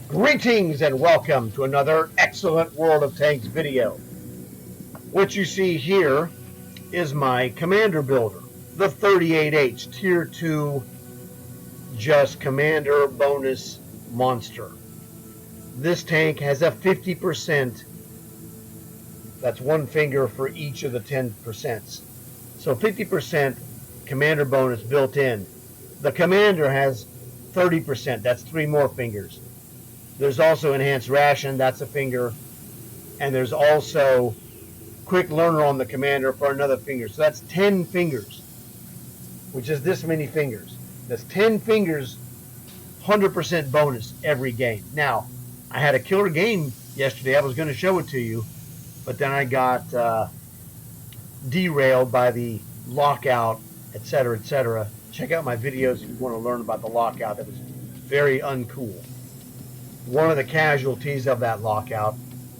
Greetings and welcome to another excellent World of Tanks video. What you see here is my commander builder, the 38H Tier 2 just commander bonus monster. This tank has a 50%, that's one finger for each of the 10%. So 50% commander bonus built in. The commander has 30%, that's 3 more fingers. There's also enhanced ration, that's a finger. And there's also quick learner on the commander for another finger. So that's 10 fingers, which is this many fingers. That's 10 fingers, 100% bonus every game. Now, I had a killer game yesterday. I was going to show it to you, but then I got derailed by the lockout, etc., etc. Check out my videos if you want to learn about the lockout. That was very uncool. One of the casualties of that lockout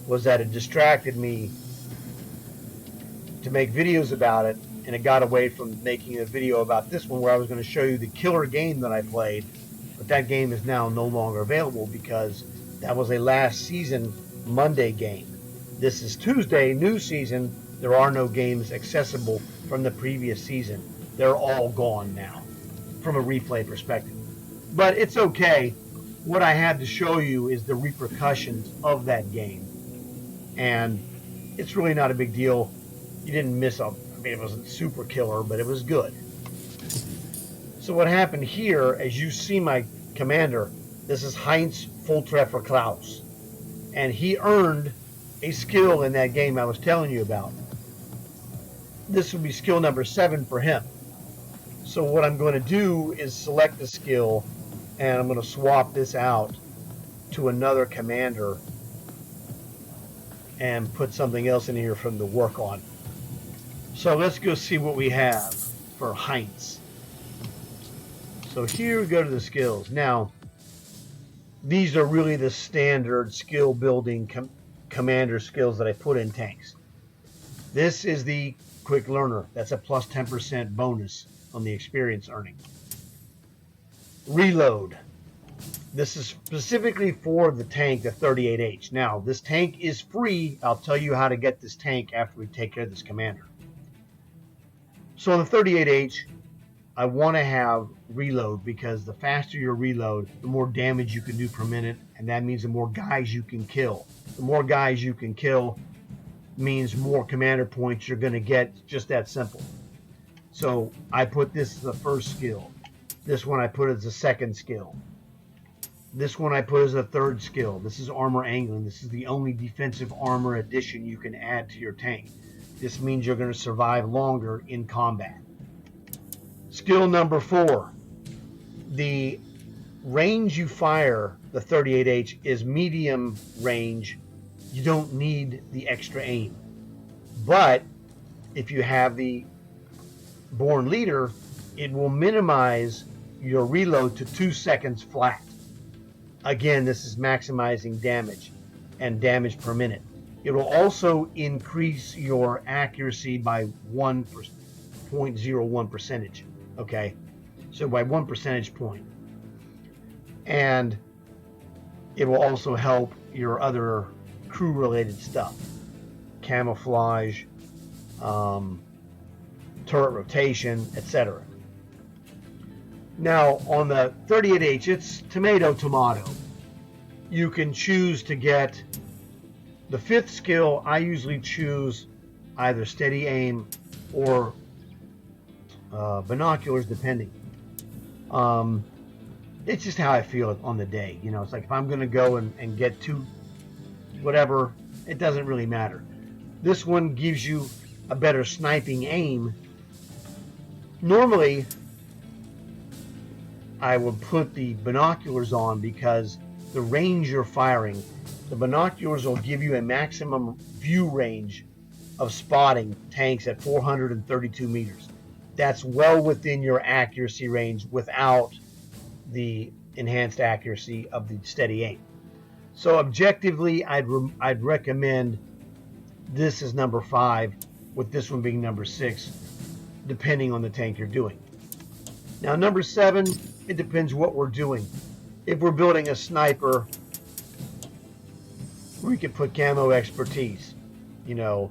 was that it distracted me to make videos about it, and it got away from making a video about this one where I was going to show you the killer game that I played, but that game is now no longer available because that was a last season Monday game. This is Tuesday, new season. There are no games accessible from the previous season. They're all gone now from a replay perspective. But it's okay. What I had to show you is the repercussions of that game. And it's really not a big deal. You didn't miss I mean, it wasn't super killer, but it was good. So what happened here, as you see my commander, this is Heinz Volltreffer Klaus. And he earned a skill in that game I was telling you about. This would be skill number 7 for him. So what I'm going to do is select the skill, and I'm going to swap this out to another commander and put something else in here for him to work on. So let's go see what we have for Heinz. So here we go to the skills. Now, these are really the standard skill building commander skills that I put in tanks. This is the quick learner. That's a plus 10% bonus on the experience earning. Reload. This is specifically for the tank, the 38H. Now, this tank is free. I'll tell you how to get this tank after we take care of this commander. So on the 38H, I want to have reload because the faster you reload, the more damage you can do per minute, and that means the more guys you can kill. The more guys you can kill means more commander points you're going to get. Just that simple. So I put this as the first skill. This one I put as a second skill. This one I put as a third skill. This is armor angling. This is the only defensive armor addition you can add to your tank. This means you're going to survive longer in combat. Skill number 4. The range you fire the 38H is medium range. You don't need the extra aim. But if you have the Born Leader, it will minimize your reload to 2 seconds flat. Again, this is maximizing damage and damage per minute. It will also increase your accuracy by 1.01 percentage. Okay, so by 1 percentage point. And it will also help your other crew-related stuff. Camouflage, turret rotation, etc. Now, on the 38H, it's tomato. You can choose to get the 5th skill. I usually choose either steady aim or binoculars, depending. It's just how I feel on the day. You know, it's like if I'm going to go and get 2, whatever, it doesn't really matter. This one gives you a better sniping aim. Normally, I would put the binoculars on because the range you're firing, the binoculars will give you a maximum view range of spotting tanks at 432 meters. That's well within your accuracy range without the enhanced accuracy of the steady aim. So objectively, I'd recommend this is number 5, with this one being number 6, depending on the tank you're doing. Now, number 7, it depends what we're doing. If we're building a sniper, we could put camo expertise. You know,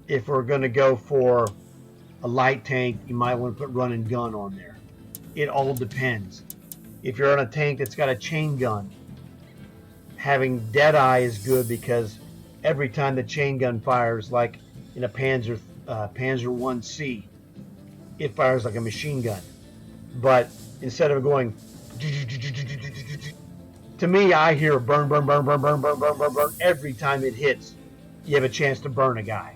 if we're going to go for a light tank, you might want to put run and gun on there. It all depends. If you're on a tank that's got a chain gun, having Deadeye is good because every time the chain gun fires, like in a Panzer 1C, it fires like a machine gun. But instead of going, to me, I hear burn, burn, burn, burn, burn, burn, burn, burn, burn. Every time it hits, you have a chance to burn a guy.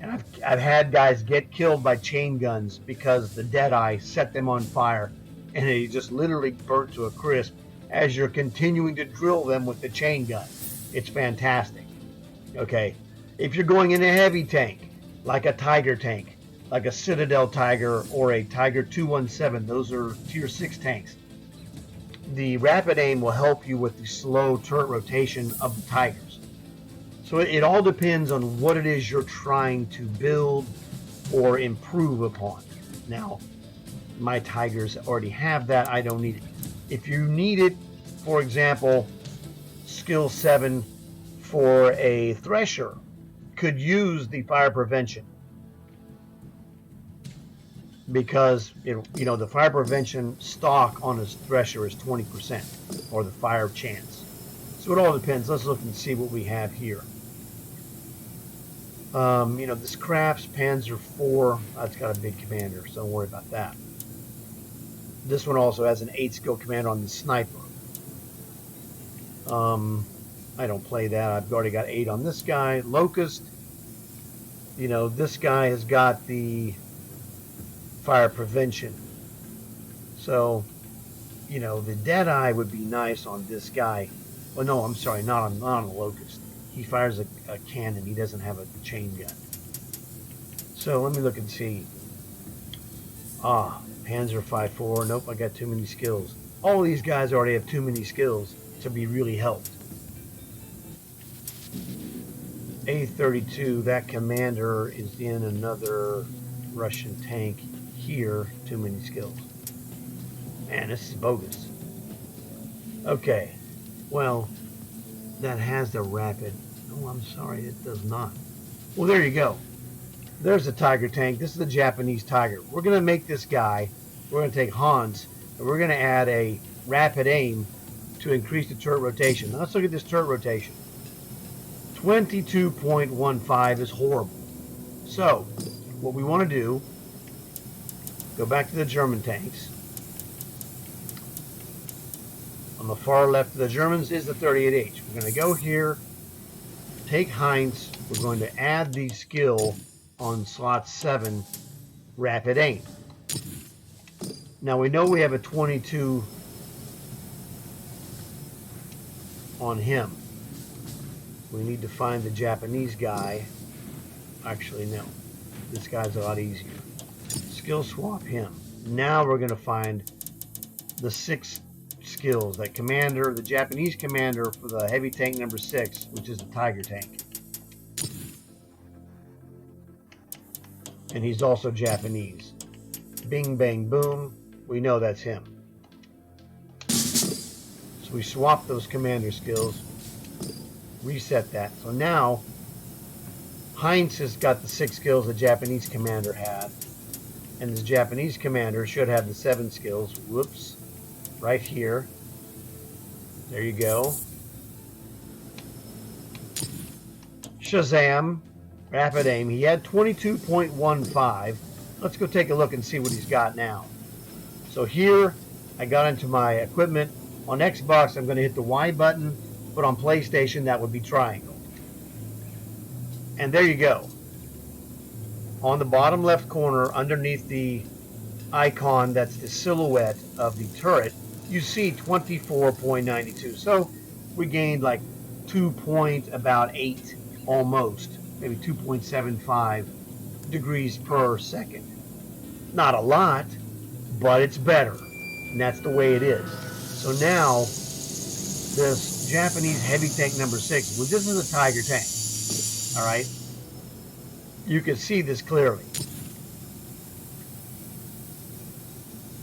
And I've had guys get killed by chain guns because the Deadeye set them on fire, and they just literally burnt to a crisp as you're continuing to drill them with the chain gun. It's fantastic. Okay, if you're going in a heavy tank, like a Tiger tank, like a Citadel Tiger or a Tiger 217, those are tier 6 tanks, the rapid aim will help you with the slow turret rotation of the Tigers. So it all depends on what it is you're trying to build or improve upon. Now, my Tigers already have that. I don't need it. If you need it, for example, skill 7 for a Thresher could use the fire prevention, because the fire prevention stock on his Thresher is 20%, or the fire chance. So it all depends. Let's look and see what we have here. This Crafts Panzer 4, that's got a big commander, so don't worry about that. This one also has an 8 skill commander on the sniper. I don't play that. I've already got 8 on this guy. Locust, this guy has got the fire prevention. So, the Deadeye would be nice on this guy. Well, no, I'm sorry, not on a Locust. He fires a cannon. He doesn't have a chain gun. So let me look and see. Panzer 5.4. Nope, I got too many skills. All these guys already have too many skills to be really helped. A32, that commander is in another Russian tank here. Too many skills. Man, this is bogus. Okay, well, that has the rapid. Oh, I'm sorry, it does not. Well, there you go. There's the Tiger tank. This is the Japanese Tiger. We're going to make this guy, we're going to take Hans, and we're going to add a rapid aim to increase the turret rotation. Now, let's look at this turret rotation. 22.15 is horrible. So, what we want to do, go back to the German tanks. On the far left of the Germans is the 38H. We're going to go here, take Heinz. We're going to add the skill on slot 7, rapid aim. Now we know we have a 22 on him. We need to find the Japanese guy. Actually, no. This guy's a lot easier. Skill swap him. Now we're going to find the 6 skills. That commander, the Japanese commander for the heavy tank number 6, which is the Tiger tank. And he's also Japanese. Bing, bang, boom. We know that's him. So we swap those commander skills. Reset that. So now, Heinz has got the 6 skills the Japanese commander had. And the Japanese commander should have the 7 skills. Whoops. Right here. There you go. Shazam. Rapid aim. He had 22.15. Let's go take a look and see what he's got now. So here, I got into my equipment. On Xbox, I'm going to hit the Y button, but on PlayStation, that would be triangle. And there you go. On the bottom left corner, underneath the icon that's the silhouette of the turret, you see 24.92. So we gained like 2.8 almost, maybe 2.75 degrees per second. Not a lot, but it's better. And that's the way it is. So now, this Japanese heavy tank number 6, well, this is a Tiger tank. All right? You can see this clearly.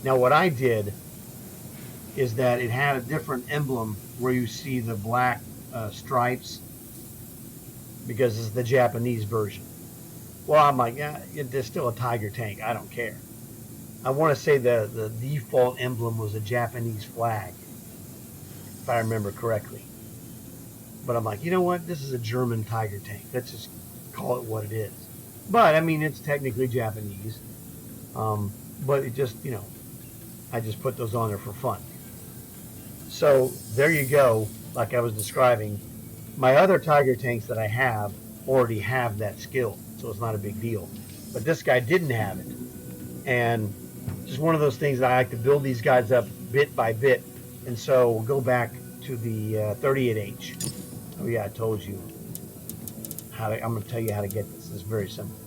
Now, what I did is that it had a different emblem where you see the black stripes because it's the Japanese version. Well, I'm like, yeah, there's still a Tiger tank. I don't care. I want to say the default emblem was a Japanese flag, if I remember correctly. But I'm like, you know what? This is a German Tiger tank. Let's just call it what it is. But, I mean, it's technically Japanese. But it just, I just put those on there for fun. So, there you go. Like I was describing, my other Tiger tanks that I have already have that skill. So, it's not a big deal. But this guy didn't have it. And just one of those things that I like to build these guys up bit by bit. And so, we'll go back to the 38H. Oh yeah, I told you I'm going to tell you how to get this. It's very simple.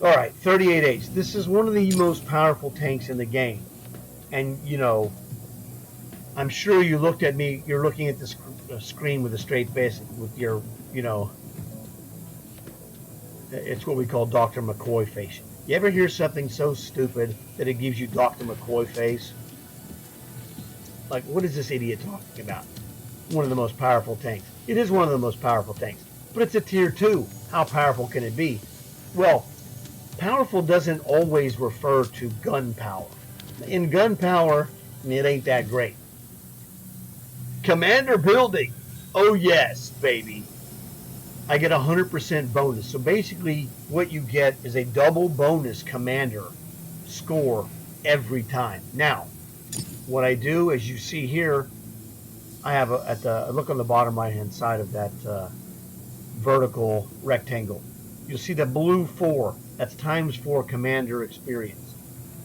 All right, 38H. This is one of the most powerful tanks in the game. And, I'm sure you looked at me. You're looking at this screen with a straight face with your, it's what we call Dr. McCoy face. You ever hear something so stupid that it gives you Dr. McCoy face? Like, what is this idiot talking about? One of the most powerful tanks. It is one of the most powerful tanks, but it's a tier 2. How powerful can it be? Well, powerful doesn't always refer to gun power. In gun power, it ain't that great. Commander building. Oh yes, baby. I get 100% bonus. So basically what you get is a double bonus commander score every time. Now, what I do, as you see here, I have look on the bottom right hand side of that vertical rectangle. You'll see the blue 4. That's ×4 commander experience.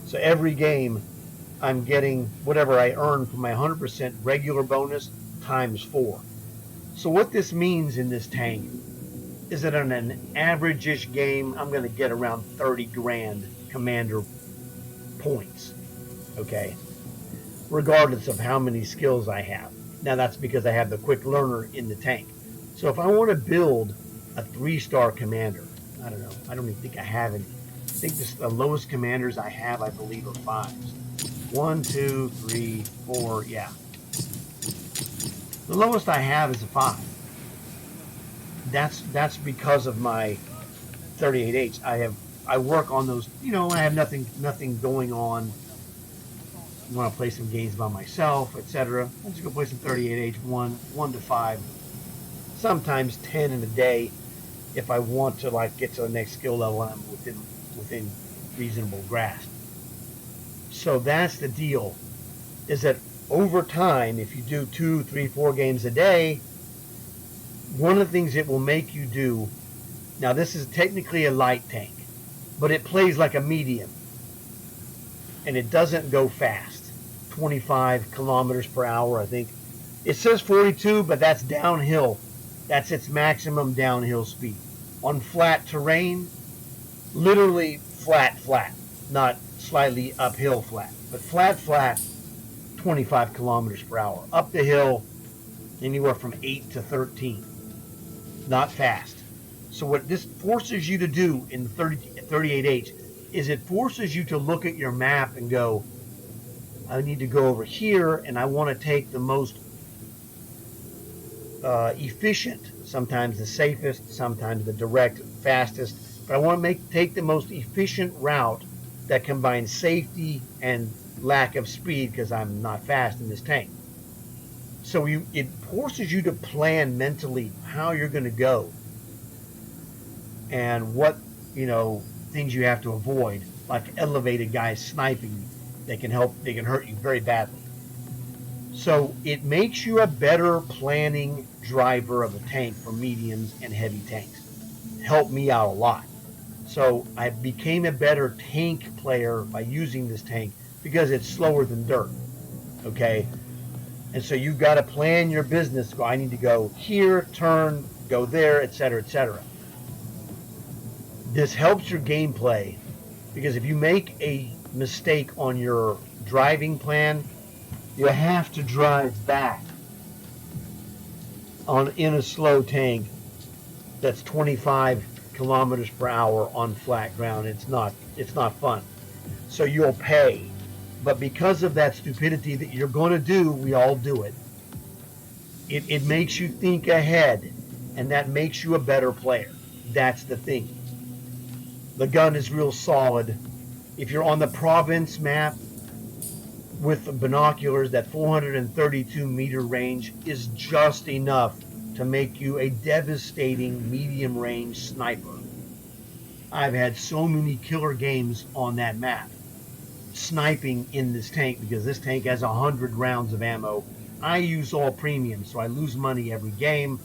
So every game I'm getting whatever I earn from my 100% regular bonus ×4. So what this means in this tank is that on an average-ish game, I'm going to get around 30 grand commander points. Okay? Regardless of how many skills I have. Now that's because I have the quick learner in the tank. So if I want to build a 3-star commander, I don't know. I don't even think I have any. I think the lowest commanders I have, I believe, are 5s. 1, 2, 3, 4, yeah. The lowest I have is a 5. That's because of my 38H. I work on those. I have nothing going on. I want to play some games by myself, etc. I just go play some 38H, 1 to 5, sometimes 10 in a day, if I want to get to the next skill level and I'm within reasonable grasp. So that's the deal. Is that over time, if you do 2, 3, 4 games a day, one of the things it will make you do. Now this is technically a light tank, but it plays like a medium, and it doesn't go fast. 25 kilometers per hour, I think. It says 42, but that's downhill. That's its maximum downhill speed. On flat terrain, literally flat, not slightly uphill flat, but flat, 25 kilometers per hour. Up the hill, anywhere from 8 to 13. Not fast. So what this forces you to do in the 38H is it forces you to look at your map and go, I need to go over here, and I want to take the most efficient, sometimes the safest, sometimes the direct, fastest, but I want to take the most efficient route that combines safety and lack of speed because I'm not fast in this tank. So it forces you to plan mentally how you're going to go and what things you have to avoid, like elevated guys sniping you. They can hurt you very badly. So it makes you a better planning driver of a tank for mediums and heavy tanks. It helped me out a lot. So I became a better tank player by using this tank because it's slower than dirt. Okay? And so you've got to plan your business. I need to go here, turn, go there, etc., etc. This helps your gameplay because if you make a mistake on your driving plan, you have to drive back in a slow tank that's 25 kilometers per hour on flat ground. It's not fun. So you'll pay. But because of that stupidity that you're going to do, we all do it. It makes you think ahead, and that makes you a better player. That's the thing. The gun is real solid. If you're on the province map with binoculars, that 432-meter range is just enough to make you a devastating medium-range sniper. I've had so many killer games on that map sniping in this tank, because this tank has 100 rounds of ammo. I use all premium, so I lose money every game,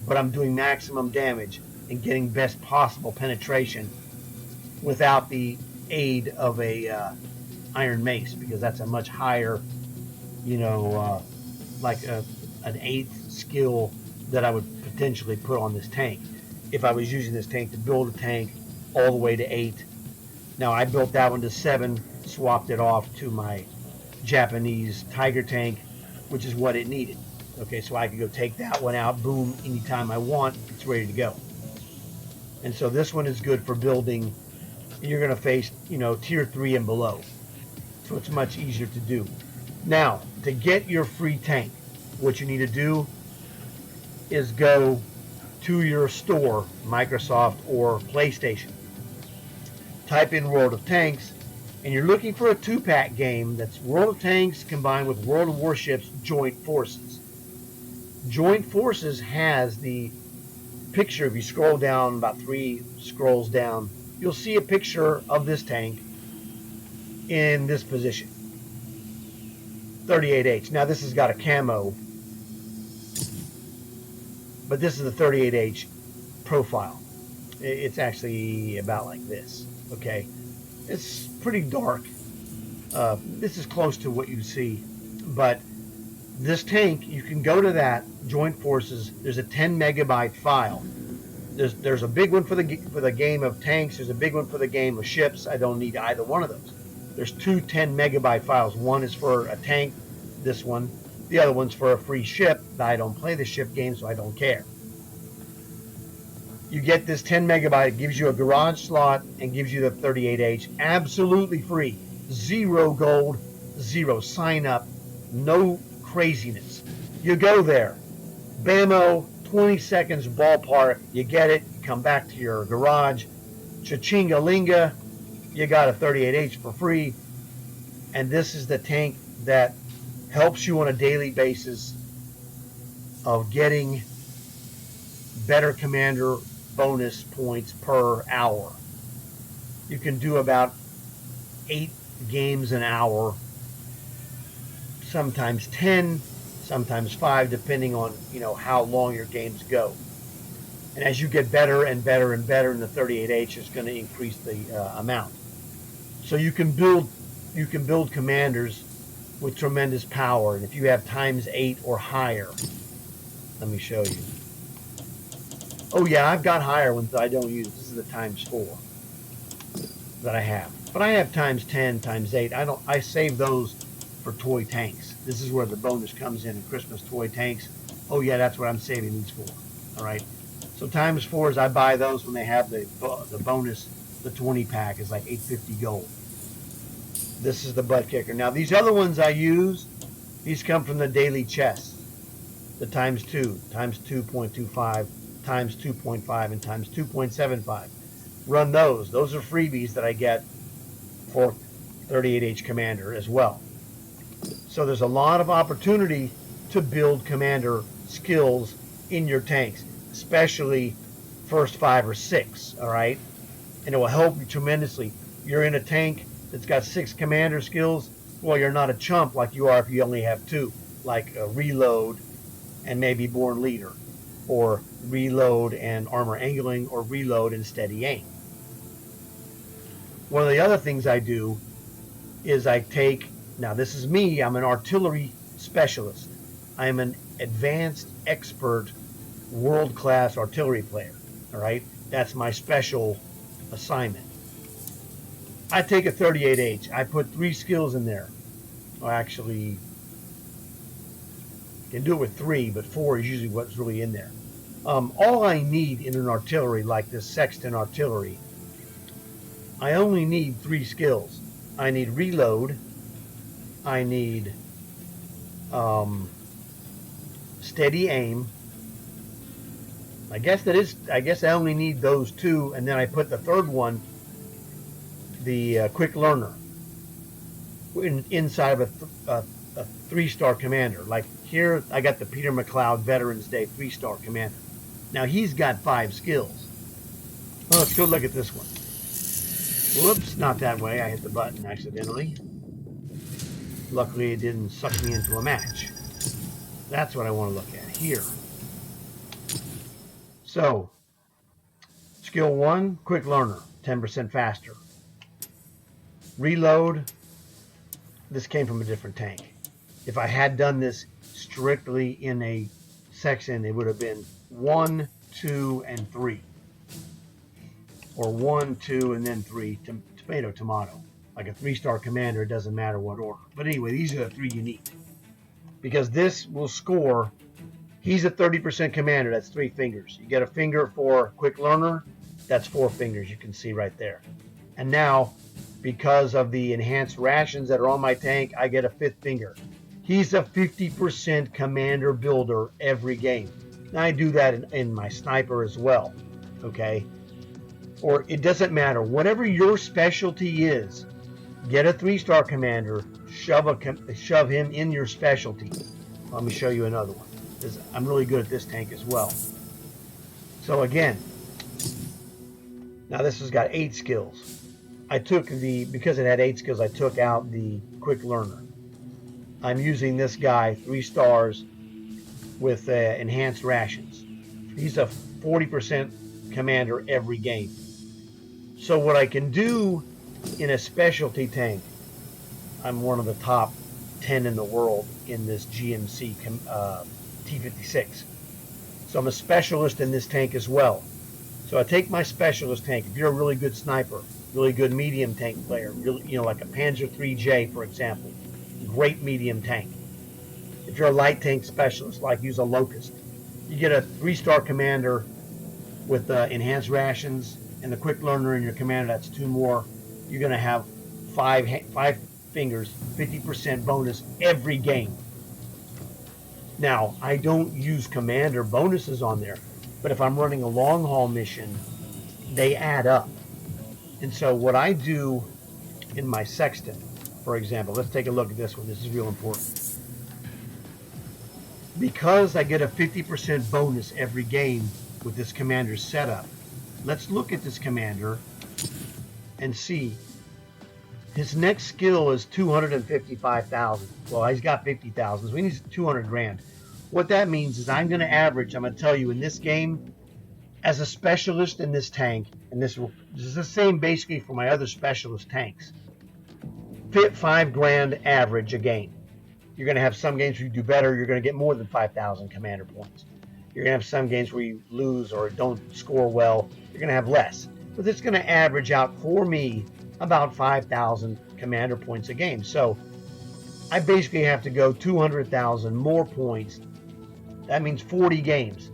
but I'm doing maximum damage and getting best possible penetration without the aid of a iron mace, because that's a much higher, like an eighth skill that I would potentially put on this tank if I was using this tank to build a tank all the way to 8. Now I built that one to 7, swapped it off to my Japanese Tiger tank, which is what it needed. Okay, so I could go take that one out, boom, anytime I want, it's ready to go. And so this one is good for building. You're going to face, tier 3 and below. So it's much easier to do. Now, to get your free tank, what you need to do is go to your store, Microsoft or PlayStation. Type in World of Tanks, and you're looking for a 2-pack game that's World of Tanks combined with World of Warships Joint Forces. Joint Forces has the picture. If you scroll down about 3 scrolls down, you'll see a picture of this tank in this position, 38H. Now this has got a camo, but this is the 38H profile. It's actually about like this. Okay, it's pretty dark. This is close to what you see, but this tank, you can go to that Joint Forces. There's a 10 megabyte file. There's a big one for the game of tanks. There's a big one for the game of ships. I don't need either one of those. There's 2 10 megabyte files. One is for a tank, this one. The other one's for a free ship. I don't play the ship game, so I don't care. You get this 10 megabyte. It gives you a garage slot and gives you the 38H absolutely free. 0 gold, 0 sign up, no craziness. You go there, bammo, 20 seconds ballpark, you get it, you come back to your garage, cha-chinga-linga, you got a 38H for free, and this is the tank that helps you on a daily basis of getting better commander bonus points per hour. You can do about 8 games an hour, sometimes 10, sometimes 5, depending on how long your games go. And as you get better and better and better in the 38H, it's going to increase the amount. So you can build commanders with tremendous power. And if you have times 8 or higher, let me show you. Oh yeah, I've got higher ones that I don't use. This is the times 4 that I have. But I have times 10, times 8. I save those for toy tanks. This is where the bonus comes in Christmas toy tanks. Oh yeah, that's what I'm saving these for. All right. So times 4s, I buy those when they have the bonus. The 20 pack is like 850 gold. This is the butt kicker. Now these other ones I use, these come from the daily chests. The times 2, times 2.25, times 2.5, and times 2.75. Run those. Those are freebies that I get for 38H Commander as well. So there's a lot of opportunity to build commander skills in your tanks, especially first 5 or 6, all right? And it will help you tremendously. You're in a tank that's got 6 commander skills. Well, you're not a chump like you are if you only have 2, like reload and maybe born leader, or reload and armor angling, or reload and steady aim. One of the other things I do is I take, now this is me, I'm an artillery specialist. I am an advanced expert, world-class artillery player, all right? That's my special assignment. I take a 38H. I put 3 skills in there. Well, actually, you can do it with 3, but 4 is usually what's really in there. All I need in an artillery like this Sexton artillery, I only need 3 skills. I need reload, I need steady aim. I guess I only need those two, and then I put the third one, the quick learner, inside of a 3-star commander. Like here, I got the Peter McLeod Veterans Day 3-star commander. Now he's got 5 skills. Well, let's go look at this one. Whoops, not that way. I hit the button accidentally. Luckily, it didn't suck me into a match. That's what I want to look at here. So, skill 1, quick learner, 10% faster. Reload, this came from a different tank. If I had done this strictly in a section, it would have been 1, 2, and 3. Or 1, 2, and then 3, tomato. Like a 3-star commander, it doesn't matter what order. But anyway, these are the 3 you need. Because this will score, he's a 30% commander, that's 3 fingers. You get a finger for quick learner, that's 4 fingers, you can see right there. And now, because of the enhanced rations that are on my tank, I get a 5th finger. He's a 50% commander builder every game. Now I do that in my sniper as well, okay? Or it doesn't matter. Whatever your specialty is, get a 3-star commander, shove him in your specialty. Let me show you another one. I'm really good at this tank as well. So again, now this has got 8 skills. Because it had 8 skills, I took out the quick learner. I'm using this guy, 3 stars, with enhanced rations. He's a 40% commander every game. So what I can do in a specialty tank, I'm one of the top 10 in the world in this GMC T56. So I'm a specialist in this tank as well. So I take my specialist tank. If you're a really good sniper, really good medium tank player, like a Panzer 3J, for example, great medium tank. If you're a light tank specialist, like use a Locust, you get a 3-star commander with enhanced rations and the quick learner in your commander, that's 2 more. You're going to have 5 fingers, 50% bonus every game. Now, I don't use commander bonuses on there, but if I'm running a long haul mission, they add up. And so what I do in my sextant, for example, let's take a look at this one. This is real important. Because I get a 50% bonus every game with this commander's setup, let's look at this commander and see. His next skill is 255,000. Well, he's got 50,000, so he needs 200 grand. What that means is I'm going to average, I'm going to tell you in this game, as a specialist in this tank, and this is the same basically for my other specialist tanks, fit 5 grand average a game. You're going to have some games where you do better, you're going to get more than 5,000 commander points. You're going to have some games where you lose or don't score well, you're going to have less. But it's going to average out for me about 5,000 commander points a game. So I basically have to go 200,000 more points. That means 40 games.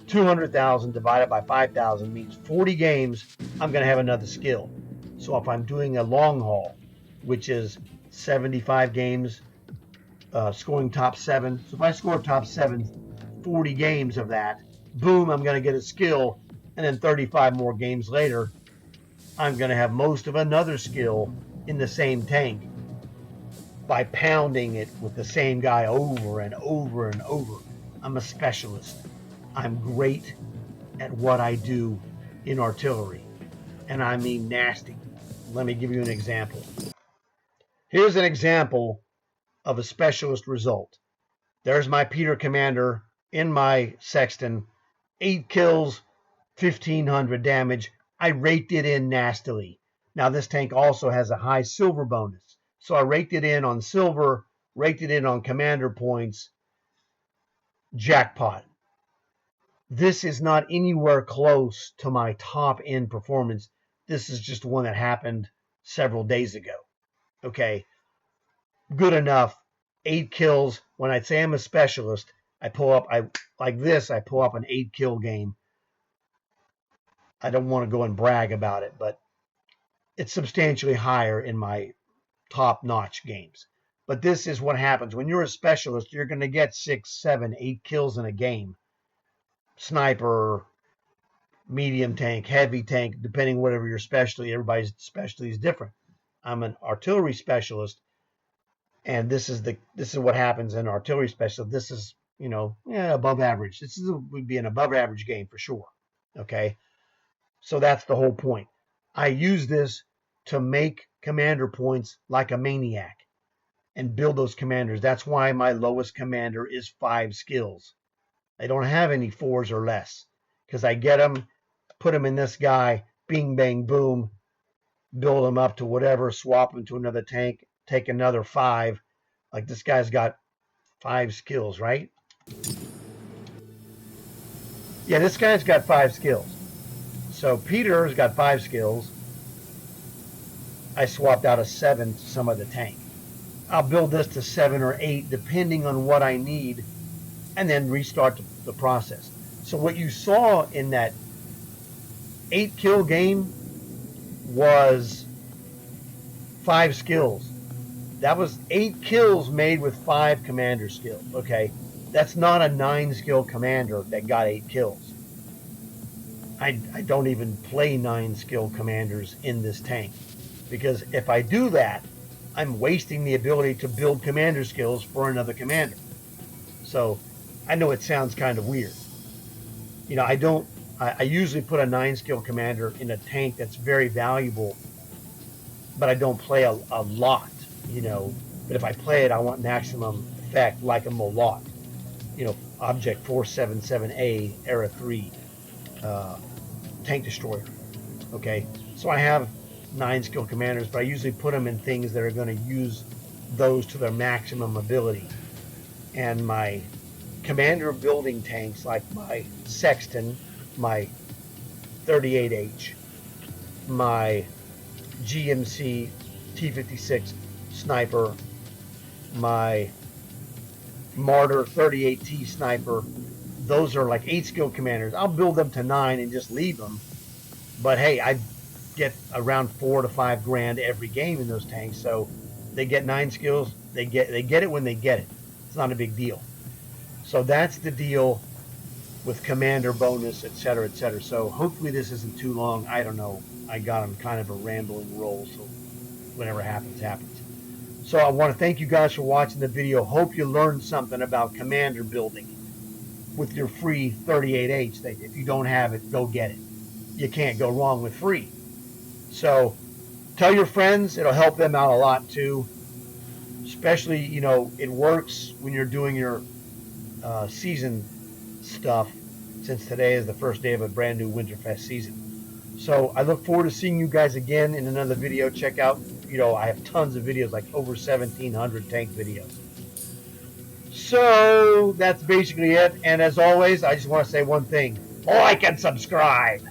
200,000 divided by 5,000 means 40 games I'm going to have another skill. So if I'm doing a long haul, which is 75 games, scoring top 7. So if I score top 7, 40 games of that, boom, I'm going to get a skill. And then 35 more games later, I'm going to have most of another skill in the same tank by pounding it with the same guy over and over and over. I'm a specialist. I'm great at what I do in artillery. And I mean nasty. Let me give you an example. Here's an example of a specialist result. There's my Peter Commander in my Sexton. 8 kills, 1,500 damage. I raked it in nastily. Now this tank also has a high silver bonus. So I raked it in on silver, raked it in on commander points. Jackpot. This is not anywhere close to my top end performance. This is just one that happened several days ago. Okay. Good enough. 8 kills. When I say I'm a specialist, I pull up an 8 kill game. I don't want to go and brag about it, but it's substantially higher in my top-notch games. But this is what happens. When you're a specialist, you're going to get 6, 7, 8 kills in a game. Sniper, medium tank, heavy tank, depending whatever your specialty. Everybody's specialty is different. I'm an artillery specialist, and this is what happens in artillery specialist. This is, above average. Would be an above average game for sure. Okay, so that's the whole point. I use this to make commander points like a maniac and build those commanders. That's why my lowest commander is 5 skills. I don't have any 4s or less because I get them, put them in this guy, bing, bang, boom, build them up to whatever, swap them to another tank, take another 5. Like this guy's got 5 skills, right? Yeah, this guy's got 5 skills. So Peter's got 5 skills. I swapped out a 7 to some other tank. I'll build this to 7 or 8 depending on what I need, and then restart the process. So what you saw in that 8 kill game was 5 skills. That was 8 kills made with 5 commander skills. Okay, that's not a 9 skill commander that got 8 kills. I don't even play 9 skill commanders in this tank, because if I do that, I'm wasting the ability to build commander skills for another commander. So I know it sounds kind of weird. I usually put a 9 skill commander in a tank that's very valuable, but I don't play a lot, But if I play it, I want maximum effect, like a Molat, Object 477A, Era 3 tank destroyer. Okay, so I have 9 skill commanders, but I usually put them in things that are going to use those to their maximum ability. And my commander building tanks, like my Sexton, my 38H, my GMC T56 sniper, my Martyr 38T sniper, those are like 8 skill commanders. I'll build them to 9 and just leave them. But hey, I get around 4 to 5 grand every game in those tanks, so they get 9 skills. They get it when they get it. It's not a big deal. So that's the deal with commander bonus, etc., etc. So hopefully this isn't too long. I don't know. I got on kind of a rambling roll, so whatever happens, happens. So I want to thank you guys for watching the video. Hope you learned something about commander building with your free 38H. If you don't have it, go get it. You can't go wrong with free. So tell your friends. It'll help them out a lot too. Especially, it works when you're doing your season stuff, since today is the first day of a brand new Winterfest season. So I look forward to seeing you guys again in another video. Check out, I have tons of videos, like over 1,700 tank videos. So that's basically it. And as always, I just want to say one thing: like and subscribe.